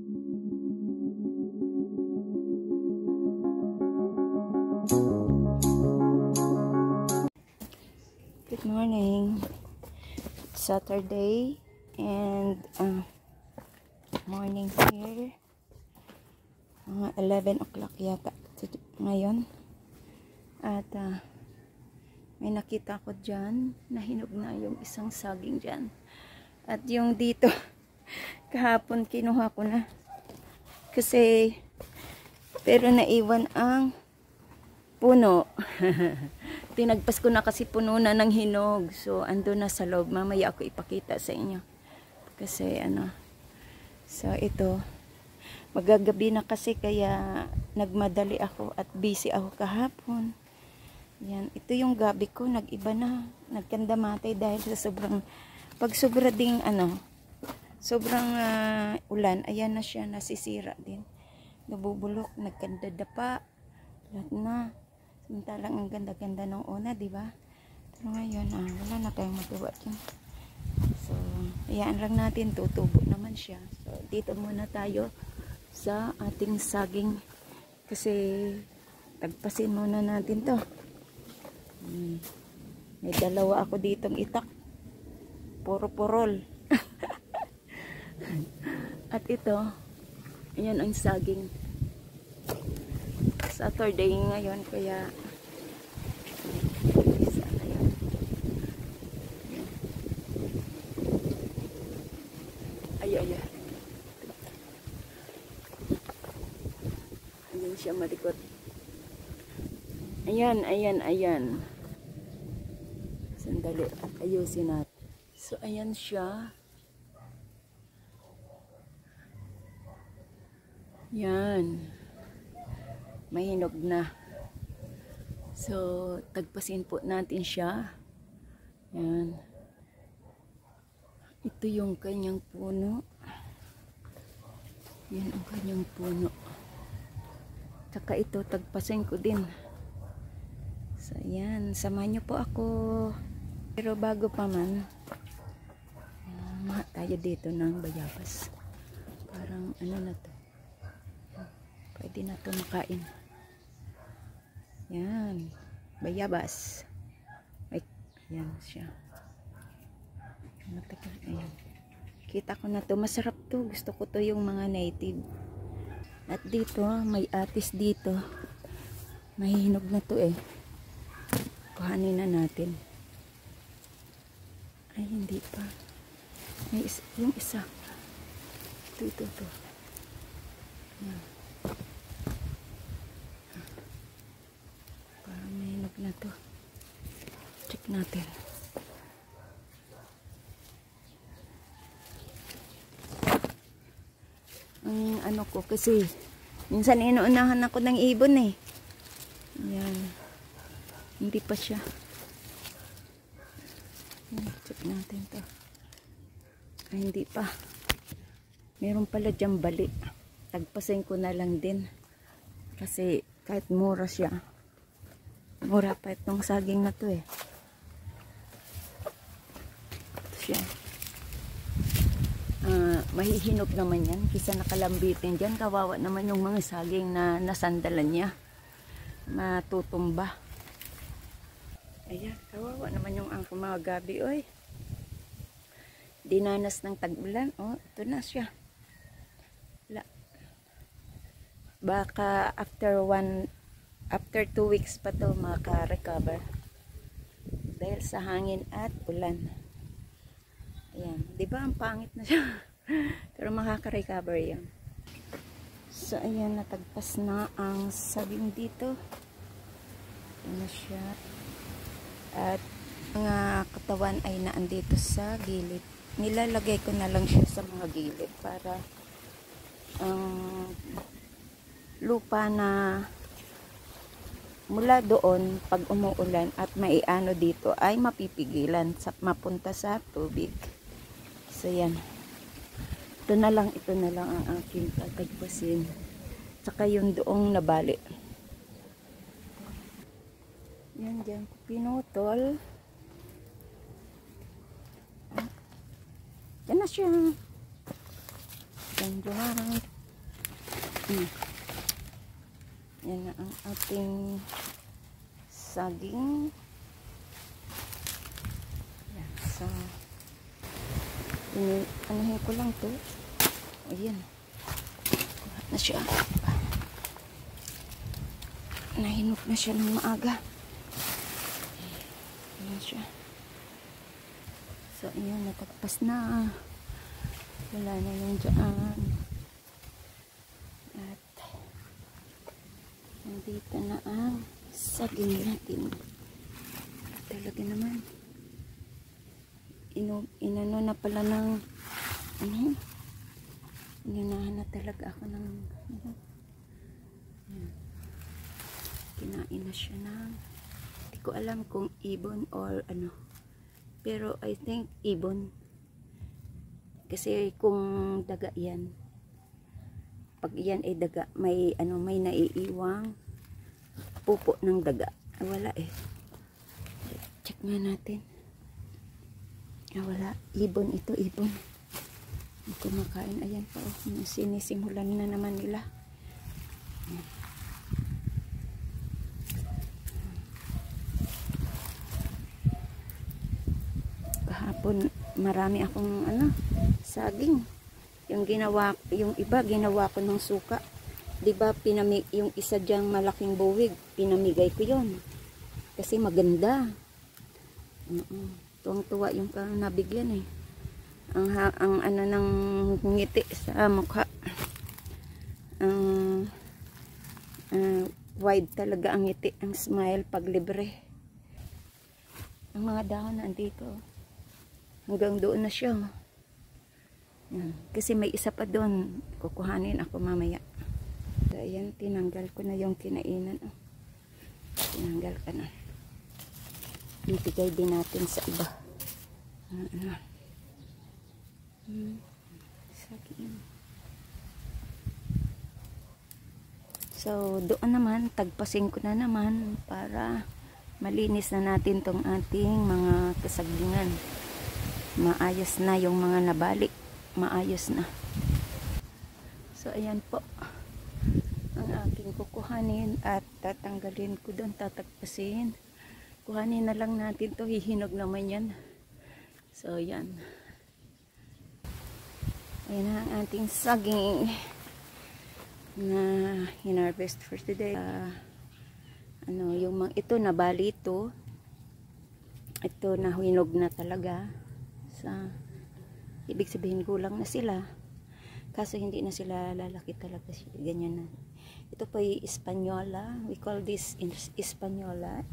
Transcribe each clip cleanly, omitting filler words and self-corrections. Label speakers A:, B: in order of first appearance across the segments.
A: Good morning. It's Saturday and morning here. Mga 11 o'clock yata ngayon. At may nakita ko dyan. Nahinog na yung isang saging dyan. At yung dito, kahapon kinuha ko na. Kasi, pero naiwan ang puno. Tinagpas ko na kasi puno na ng hinog. So, ando na sa loob. Mamaya ako ipakita sa inyo. Kasi, so, ito. Magagabi na kasi kaya nagmadali ako at busy ako kahapon. Yan. Ito yung gabi ko. Nag-iba na. Nagkandamatay dahil sa sobrang, pag sobra ding, sobrang ulan, ayan na siya. Nasisira din. Nabubulok. Nagkandadapa. Lahat na. Samantalang ang ganda-ganda ng una, di ba? Pero ngayon, wala na tayong magawa dyan. So, hayaan lang natin, tutubo naman siya. So, dito muna tayo sa ating saging. Kasi, tagpasin muna natin to. May dalawa ako ditong itak. Puro purol. At ito, ayan ang saging. Saturday ngayon, kaya sana yun. Ay. Ayan siya malikot. Ayan. Sandali, ayusin natin. So, ayan siya. Yan. Mahinog na. So, tagpasin po natin siya. Yan. Ito yung kanyang puno. Yan ang kanyang puno. Tsaka ito, tagpasin ko din. So, yan. Samahan niyo po ako. Pero bago pa man, tayo dito ng bayabas. Parang na to. Pwede na to makain. Yan. Bayabas. Ay, yan siya. Ayan. Kita ko na to. Masarap to. Gusto ko to yung mga native. At dito, may atis dito. Mahihinog na to eh. Kuhanin na natin. Ay, hindi pa. May yung isa. Ito. Yan. Na to. Check natin. Ang ko kasi minsan inuunahan ako ng ibon eh. Ayan. Hindi pa siya. Check natin to. Ay, hindi pa. Meron pala dyan bali. Tagpasin ko na lang din. Kasi kahit mura siya. Mura pa itong saging na to eh. Ito siya. Mahihinog naman yan. Kisa nakalambitin dyan. Kawawa naman yung mga saging na nasandalan niya. Matutumba. Ayan. Kawawa naman yung angkong mga gabi. Oy. Dinanas ng tag-ulan. Oh, ito na siya. Wala. Baka after 2 weeks pa to maka-recover dahil sa hangin at ulan. Ayan, di ba ang pangit na siya? Pero makaka-recover yan. So ayan, natagpas na ang saging dito. Ayan na siya. At mga katawan ay naandito sa gilid. Nilalagay ko na lang siya sa mga gilid para ang lupa na mula doon pag umuulan at maiano dito ay mapipigilan sa mapunta sa tubig. So yan. Ito na lang ang aking tatagpasin. Saka yung doong nabali. Yan dyan ko pinutol. Yan na siya. Yan dyan. Yan na ang ating saging. Yan. So, anuhin ko lang to. Ayan. Kuha na siya. Nahinog na siya ng maaga. Ayan siya. So, ayan. Natagpas na. Wala na yung dyan. At, nandito na ang saging natin. Talaga naman. Inano na pala ng inunahan na talaga ako ng kinain na siya ng hindi ko alam kung ibon or ano, pero I think ibon kasi kung daga yan, pag yan ay daga, may may naiiwang pupo ng daga. Wala eh, check nga natin. Wala, ibon ito, ibon. Hindi kumakain. Ayan pa, sinisimulan na naman nila. Kahapon marami akong saging. Yung iba ginawa ko ng suka. 'Di ba yung isa diyang malaking buwig, pinamigay ko 'yon. Kasi maganda. Tuwang-tuwa yung nabigyan eh. Ang ng ngiti sa mukha. Wide talaga ang ngiti, ang smile pag libre. Ang mga dahon na andito. Hanggang doon na siya. Yan. Kasi may isa pa doon. Kukuhanin ako mamaya. So, ayan, tinanggal ko na yung kinainan. Tinanggal ka na. Ibigay din natin sa iba. So, doon naman, tagpasin ko na naman para malinis na natin tong ating mga kasaglingan. Maayos na yung mga nabalik. Maayos na. So, ayan po. Ang aking kukuhanin at tatanggalin ko doon, tatagpasin. Kuhanin na lang natin to, hihinog naman yan. So, yan. Ayan na ang ating saging na hinarvest for today. Ito nabali ito. Ito na hinog na talaga. Ibig sabihin kulang na sila. Kaso hindi na sila lalaki talaga. Ganyan na. Ito po ay Espanola. We call this Espanola.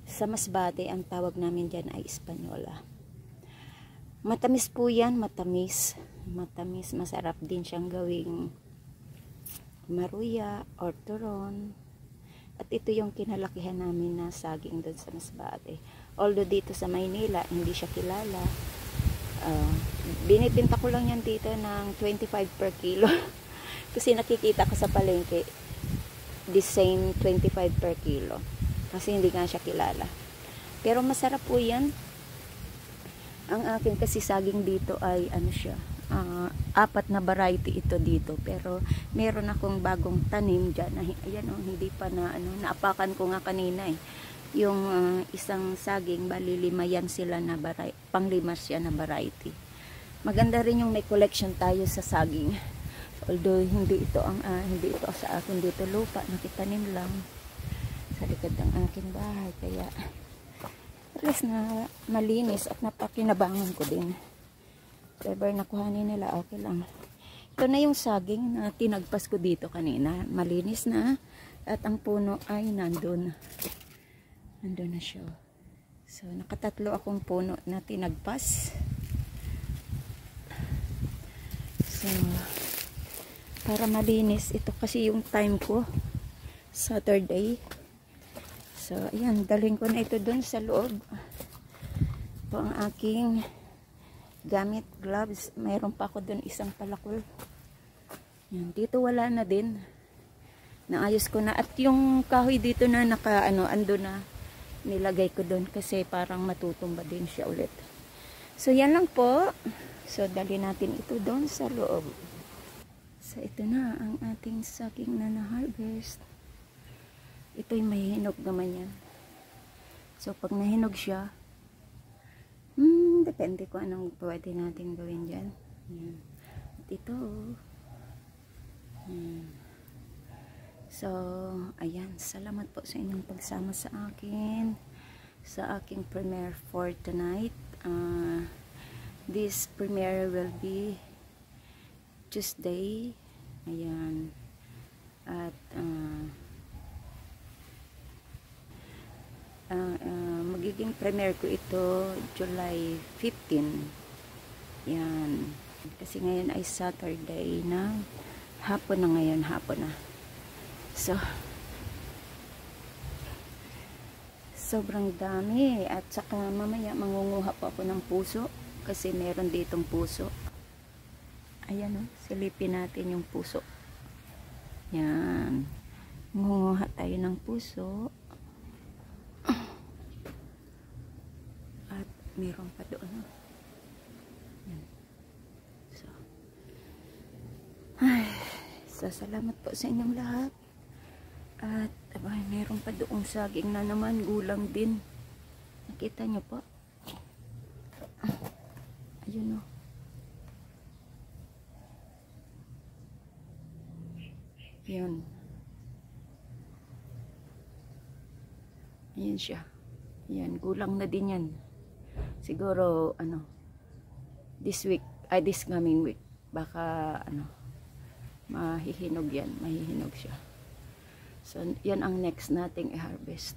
A: Sa Masbate, ang tawag namin dyan ay Espanola. Matamis po yan. Matamis. Matamis. Masarap din siyang gawing maruya or turon. At ito yung kinalakihan namin na saging doon sa Masbate. Although dito sa Maynila, hindi siya kilala. Binibenta ko lang yan dito ng 25 per kilo. Kasi nakikita ko sa palengke, the same 25 per kilo. Kasi hindi nga siya kilala. Pero masarap po yan. Ang akin kasi saging dito ay siya. 4 na variety ito dito. Pero meron akong bagong tanim dyan. Ayan hindi pa naapakan ko nga kanina eh. Yung isang saging, bali 5 yan sila na variety. Pang 5 siya na variety. Maganda rin yung may collection tayo sa saging. Although hindi ito sa akin dito lupa, nakitanim lang sa likod ng aking bahay, kaya at least na malinis at napakinabangan ko din. Whatever nakuhanin nila, okay lang. Ito na yung saging na tinagpas ko dito kanina, malinis na at ang puno ay nandun na siya. So nakatatlo akong puno na tinagpas. So para malinis, ito kasi yung time ko, Saturday. So ayan, dalhin ko na ito dun sa loob. Ito ang aking gamit, gloves. Mayroon pa ako dun isang palakol. Yan, dito wala na din. Naayos ko na. At yung kahoy dito na ando na, nilagay ko dun kasi parang matutumba din siya ulit. So yan lang po. So dalhin natin ito dun sa loob. So ito na ang ating saging na na-harvest. Ito'y may hinog naman yan. So pag nahinog siya, depende kung anong pwede natin gawin dyan. Yan. At ito, so ayan, salamat po sa inyong pagsama sa akin sa aking premiere for tonight. This premiere will be Tuesday. Ayan. At magiging premiere ko ito July 15. Yan. Kasi ngayon ay Saturday na. Hapon na ngayon. Hapon na. So, sobrang dami. At saka mamaya mangunguha pa ako ng puso. Kasi meron ditong puso. Ayan o. Silipin natin yung puso. Yan. Mangunguha tayo ng puso. At meron pa doon. Yan. So, salamat po sa inyong lahat. At meron pa doong saging na naman, gulang din. Nakita nyo po? Ayun o. Yun. Ayan siya. Yan, gulang na din yan. Siguro, this week, this coming week, baka, mahihinog yan. Mahihinog siya. So, yan ang next nating i-harvest.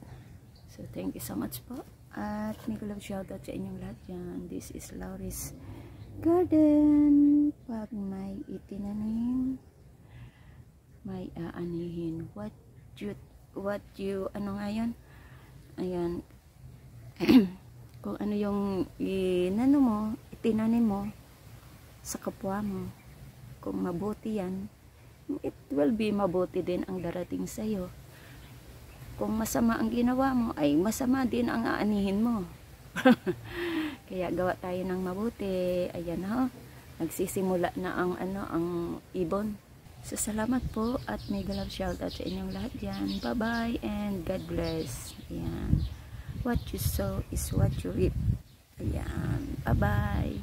A: So, thank you so much po. At may love shoutout sa inyong lahat yan. This is Laurie's Garden. Pag may itinanim, may aanihin. What you, ano nga yun? Ayan. Kung ano yung itinanim mo sa kapwa mo. Kung mabuti yan, it will be mabuti din ang darating sa'yo. Kung masama ang ginawa mo, ay masama din ang aanihin mo. Kaya gawa tayo ng mabuti. Ayan ho. Nagsisimula na ang ang ibon. So salamat po at may galap shoutout sa inyong lahat dyan. Bye bye and God bless. Ayan. What you sow is what you reap. Ayan. Bye bye.